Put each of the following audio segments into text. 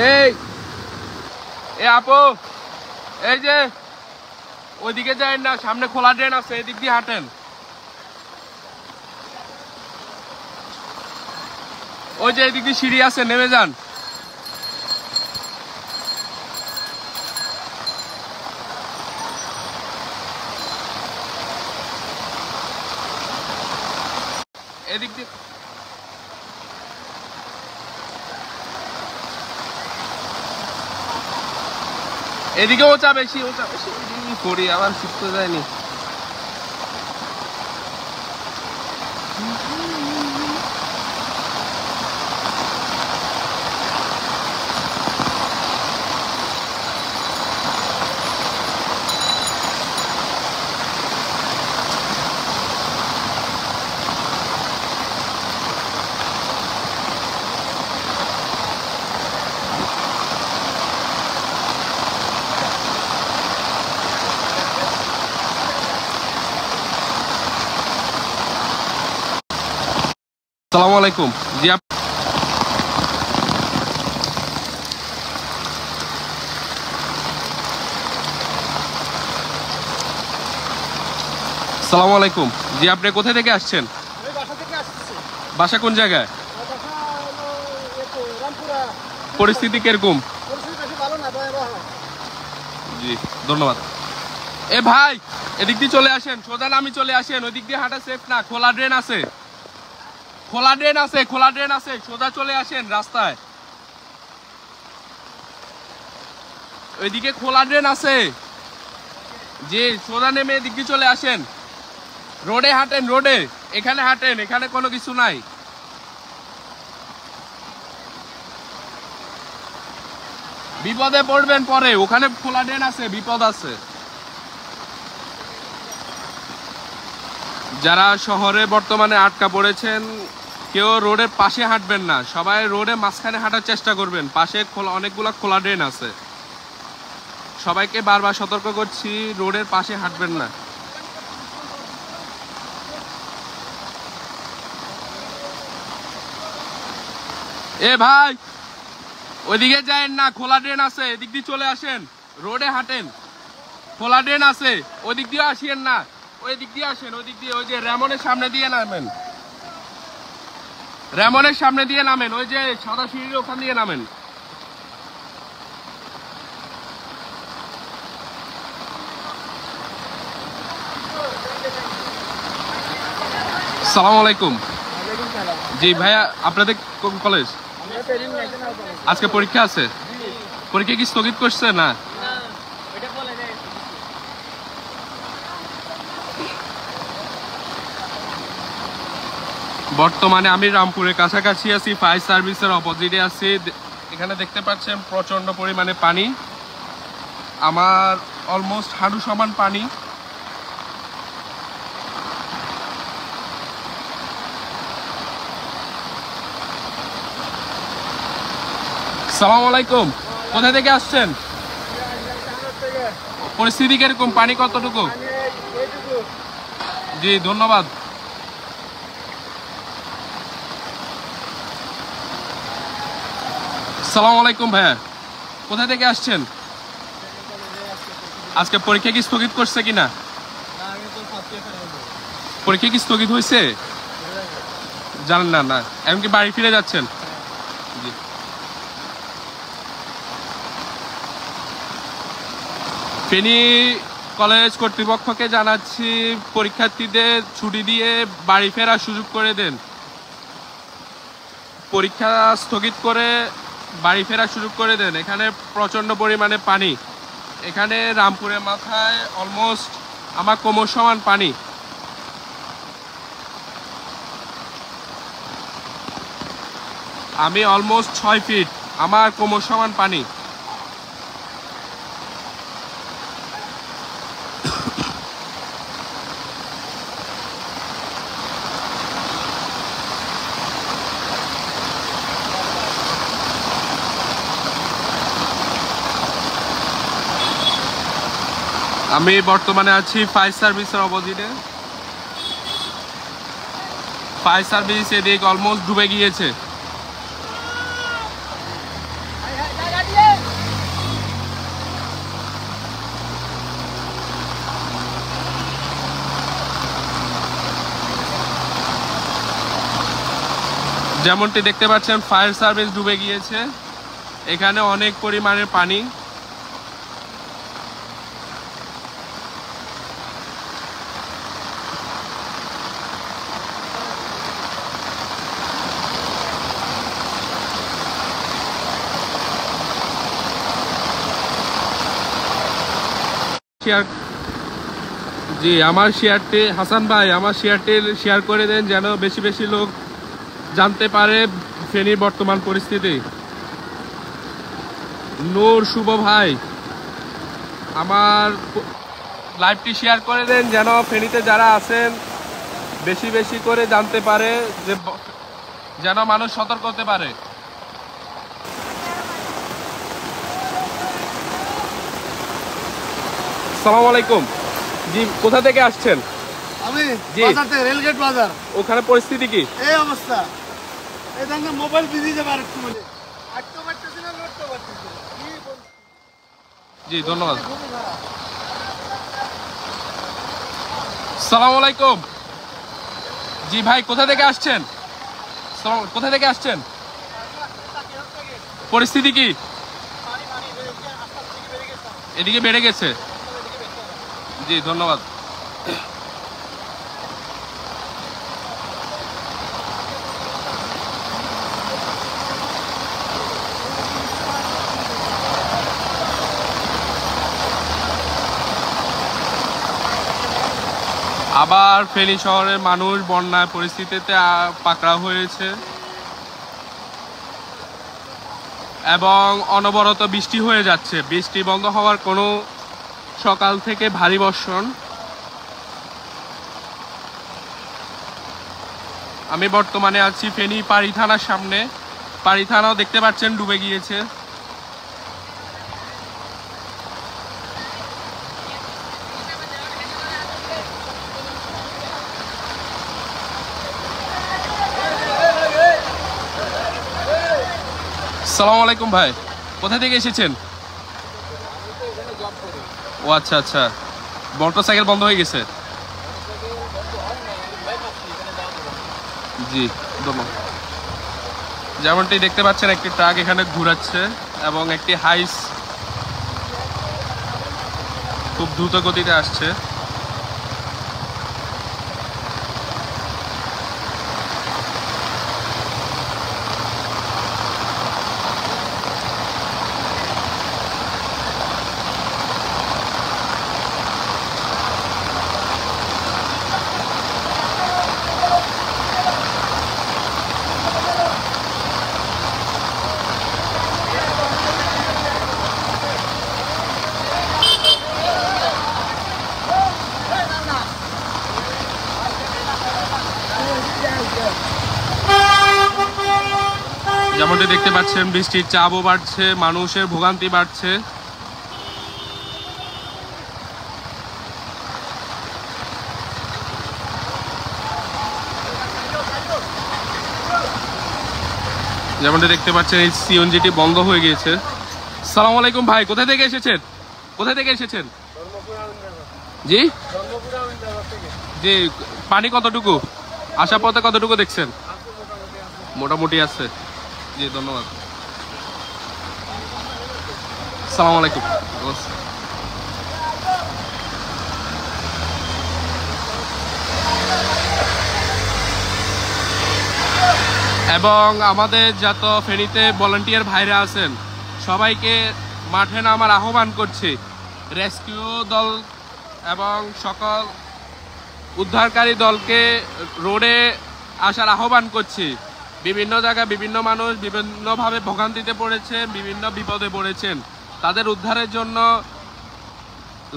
এই এ আপু, এই যে ওইদিকে যাই না, সামনে খোলা ড্রেন আছে, এদিক দিয়ে হাঁটেন। ওই যে এদিক দিয়ে সিঁড়ি আছে, নেমে যান। এদিক দিয়ে এদিকে ওচা বেশি করি, আবার শিখতে যায়নি। আসসালামু আলাইকুম। জি আসসালামু আলাইকুম। জি আপনি কোথা থেকে আসছেন? বাসা কোন জায়গায়? পরিস্থিতি কিরকম? জি ধন্যবাদ। এ ভাই, এদিক দিয়ে চলে আসেন, সোজা নামি চলে আসেন। ওই দিক দিয়ে হাঁটা সেফ না, খোলা ড্রেন আছে, খোলা ড্রেন আছে, খোলা ড্রেন আছে, সোজা চলে আসেন রাস্তায়। ওইদিকে খোলা ড্রেন আছে, যে সোজা নেমে এদিক দিয়ে চলে আসেন। রোডে হাঁটেন, রোডে, এখানে হাঁটেন, এখানে কোনো কিছু নাই। বিপদে পড়বেন পরে, ওখানে খোলা ড্রেন আছে, বিপদ আছে। যারা শহরে বর্তমানে আটকা পড়েছেন, কেউ রোডের পাশে হাঁটবেন না, সবাই রোডে মাঝখানে হাঁটার চেষ্টা করবেন। পাশে অনেকগুলা খোলা ড্রেন আছে, সবাইকে বারবার সতর্ক করছি, রোডের পাশে হাঁটবেন না। এ ভাই, ওইদিকে যায়েন না, খোলা ড্রেন আছে, এদিক দিয়ে চলে আসেন, রোডে হাঁটেন, খোলা ড্রেন আছে, ওই দিক দিয়ে আসেন না, ওই দিক দিয়ে আসেন, ওই দিক দিয়ে, ওই যে রেমনের সামনে দিয়ে নামেন, রেমনের সামনে দিয়ে নামেন, ওই যে সাদা সিঁড়ির ওখান দিয়ে নামেন। সালাম আলাইকুম। জি ভাইয়া, আপনাদের কোন কলেজ? আজকে পরীক্ষা আছে? পরীক্ষা কি স্থগিত করছে না? বর্তমানে আমি রামপুরের কাছাকাছি আছি, ফায়ার সার্ভিসের অপোজিটে আছি। এখানে দেখতে পাচ্ছেন প্রচন্ড পরিমাণে পানি, আমার অলমোস্ট হাঁটু সমান পানি। আসসালামু আলাইকুম। কোথা থেকে আসছেন? পরিস্থিতি কিরকম, পানি কতটুকু? জি ধন্যবাদ। আসসালামু আলাইকুম ভাইয়া, কোথা থেকে আসছেন? আজকে পরীক্ষা কি স্থগিত করছে কিনা? পরীক্ষা কি স্থগিত হয়েছে জানেন না? না, এমনকি বাড়ি ফিরে যাচ্ছেন? জি। ফেনী কলেজ কর্তৃপক্ষকে জানাচ্ছি, পরীক্ষার্থীদের ছুটি দিয়ে বাড়ি ফেরার সুযোগ করে দেন। পরীক্ষা স্থগিত করে বাড়ি ফেরার সুযোগ করে দেন। এখানে প্রচন্ড পরিমাণে পানি, এখানে রামপুরের মাথায় অলমোস্ট আমার কোমর সমান পানি। আমি অলমোস্ট 6 ফিট, আমার কোমর সমান পানি। আমি বর্তমানে আছি ফায়ার সার্ভিসের অপোজিটে। ফায়ার সার্ভিস এদিক অলমোস্ট ডুবে গিয়েছে। যেমনটি দেখতে পাচ্ছেন ফায়ার সার্ভিস ডুবে গিয়েছে, এখানে অনেক পরিমাণের পানি। জি, আমার শেয়ারটি হাসান ভাই, আমার শেয়ারটি শেয়ার করে দেন যেন বেশি বেশি লোক জানতে পারে ফেনীর বর্তমান পরিস্থিতি। নূর শুভ ভাই, আমার লাইভটি শেয়ার করে দেন যেন ফেনীতে যারা আছেন বেশি বেশি করে জানতে পারে, যে যেন মানুষ সতর্ক হতে পারে। আসসালামু আলাইকুম। জি, কোথা থেকে আসছেন? আমি জি। বাজার থেকে, রেলগেট বাজার। ওখানে পরিস্থিতি কি? এই অবস্থা, এই দেখেন মোবাইল বিজি যাবে আরেকটু মানে আটতে পারতেছি না, লড়তে পারতেছি না। কি বলছি? জি, ধন্যবাদ। আসসালামু আলাইকুম। জি ভাই, কোথা থেকে আসছেন? কোথা থেকে আসছেন? পরিস্থিতি কি? এদিকে বেড়ে গেছে। জি, ধন্যবাদ। আবার ফেনী শহরের মানুষ বন্যার পরিস্থিতিতে পাকড়াও হয়েছে এবং অনবরত বৃষ্টি হয়ে যাচ্ছে। বৃষ্টি বন্ধ হওয়ার কোনো, সকাল থেকে ভারী বর্ষণ। আমি বর্তমানে আছি ফেনী পাড়ি থানার সামনে। পাড়ি থানাও দেখতে পাচ্ছেন ডুবে গিয়েছে। আসসালামু আলাইকুম ভাই, কোথা থেকে এসেছেন? ও আচ্ছা আচ্ছা, মোটরসাইকেল বন্ধ হয়ে গেছে। জি, ধন্যবাদ। যেমনটি দেখতে পাচ্ছেন একটি ট্রাক এখানে ঘুরাচ্ছে এবং একটি হাইস খুব দ্রুত গতিতে আসছে। যেমনটি দেখতে পাচ্ছেন বৃষ্টির চাপও বাড়ছে, মানুষের ভোগান্তি বাড়ছে। যেমনটি দেখতে পাচ্ছেন এই সিএনজিটি বন্ধ হয়ে গিয়েছে। সালাম আলাইকুম ভাই, কোথা থেকে এসেছেন? কোথা থেকে এসেছেন? জি জি, পানি কতটুকু? আসার পথে কতটুকু দেখছেন? মোটামুটি আছে। জি, ধন্যবাদ। সালাম আলাইকুম। এবং আমাদের যত ফেনীতে ভলান্টিয়ার ভাইরা আছেন সবাইকে মাঠে নামার আহ্বান করছি। রেস্কিউ দল এবং সকল উদ্ধারকারী দলকে রোডে আসার আহ্বান করছি। বিভিন্ন জায়গায় বিভিন্ন মানুষ বিভিন্নভাবে ভোগান্তিতে পড়েছে, বিভিন্ন বিপদে পড়েছেন। তাদের উদ্ধারের জন্য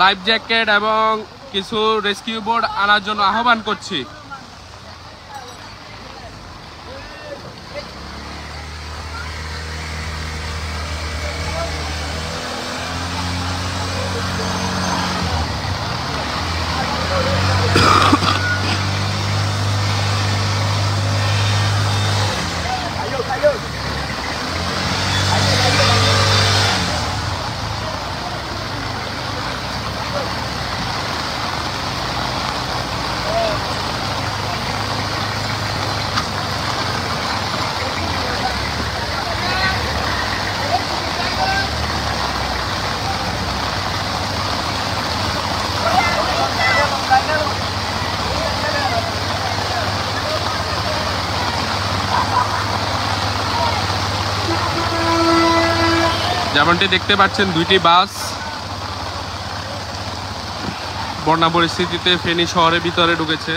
লাইফ জ্যাকেট এবং কিছু রেস্কিউ বোর্ড আনার জন্য আহ্বান করছি। যেমনটি দেখতে পাচ্ছেন, দুইটি বাস বন্যা পরিস্থিতিতে ফেনী শহরের ভিতরে ঢুকেছে।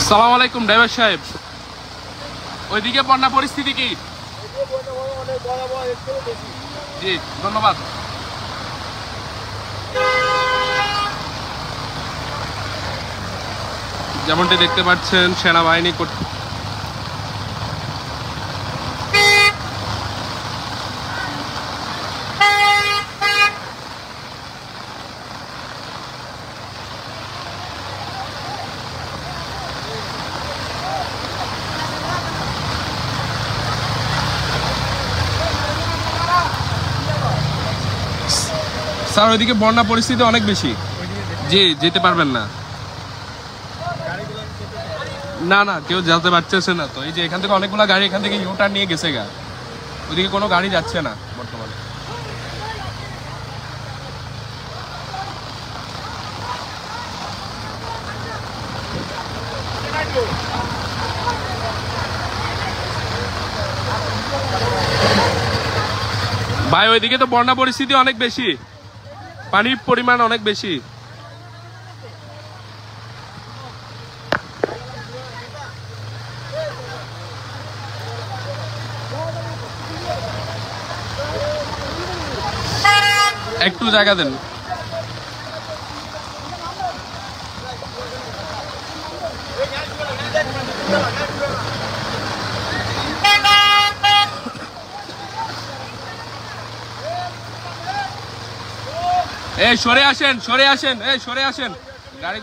সালাম আলাইকুম ড্রাইভার সাহেব, ওইদিকে বন্যা পরিস্থিতি কি? জি ধন্যবাদ। যেমনটি দেখতে পাচ্ছেন, সেনাবাহিনী স্যার, ওইদিকে বন্যা পরিস্থিতি অনেক বেশি। জি, যেতে পারবেন না। না না, কেউ যেতে পারতেছে না তো। এই যে এখান থেকে অনেকগুলো গাড়ি এখান থেকে ইউটার্ন নিয়ে গেছে গা, ওইদিকে কোনো গাড়ি যাচ্ছে না বর্তমানে। ভাই, ওইদিকে তো বন্যা পরিস্থিতি অনেক বেশি, পানির পরিমাণ অনেক বেশি। একটু জায়গা দেন। এই সরে আসেন, সরে আসেন, এই সরে আসেন গাড়ি।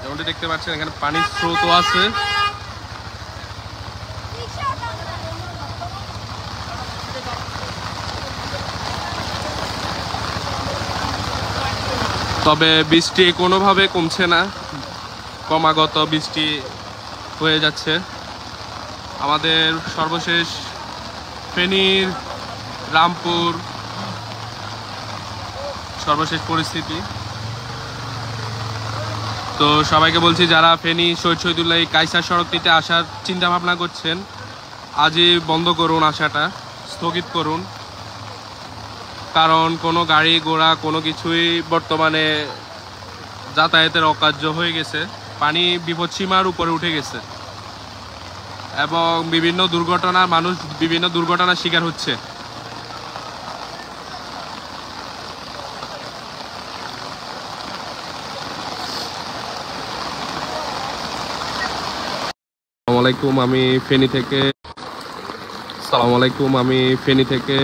যেমনটি দেখতে পাচ্ছেন, এখানে পানির স্রোতও আছে। তবে বৃষ্টি কোনোভাবে কমছে না, ক্রমাগত বৃষ্টি হয়ে যাচ্ছে। আমাদের সর্বশেষ ফেনীর রামপুর সর্বশেষ পরিস্থিতি। তো সবাইকে বলছি, যারা ফেনী শহীদ শহীদুল্লাহ কায়সার সড়কটিতে আসার চিন্তা ভাবনা করছেন, আজই বন্ধ করুন, আসাটা স্থগিত করুন। কারণ কোনো গাড়ি ঘোড়া কোনো কিছুই বর্তমানে যাতায়াতের অকার্য হয়ে গেছে। পানি বিপদসীমার উপরে উঠে গেছে এবং মানুষ বিভিন্ন দুর্ঘটনার শিকার হচ্ছে। আমি ফেনী থেকে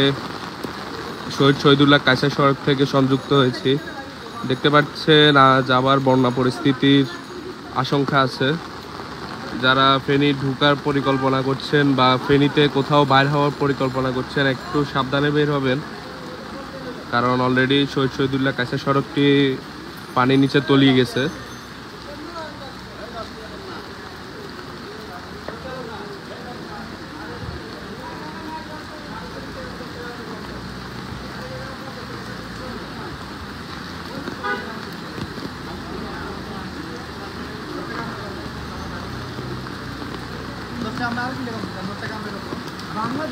শহীদ শহীদুল্লাহ কায়সার সড়ক থেকে সংযুক্ত হয়েছি। দেখতে পাচ্ছেন, আজ আবার বন্যা পরিস্থিতির আশঙ্কা আছে। যারা ফেনী ঢুকার পরিকল্পনা করছেন বা ফেনীতে কোথাও বাইর হওয়ার পরিকল্পনা করছেন, একটু সাবধানে বের হবেন। কারণ অলরেডি শহীদ শহীদুল্লাহ কায়সার সড়কটি পানির নিচে তলিয়ে গেছে। বাংলা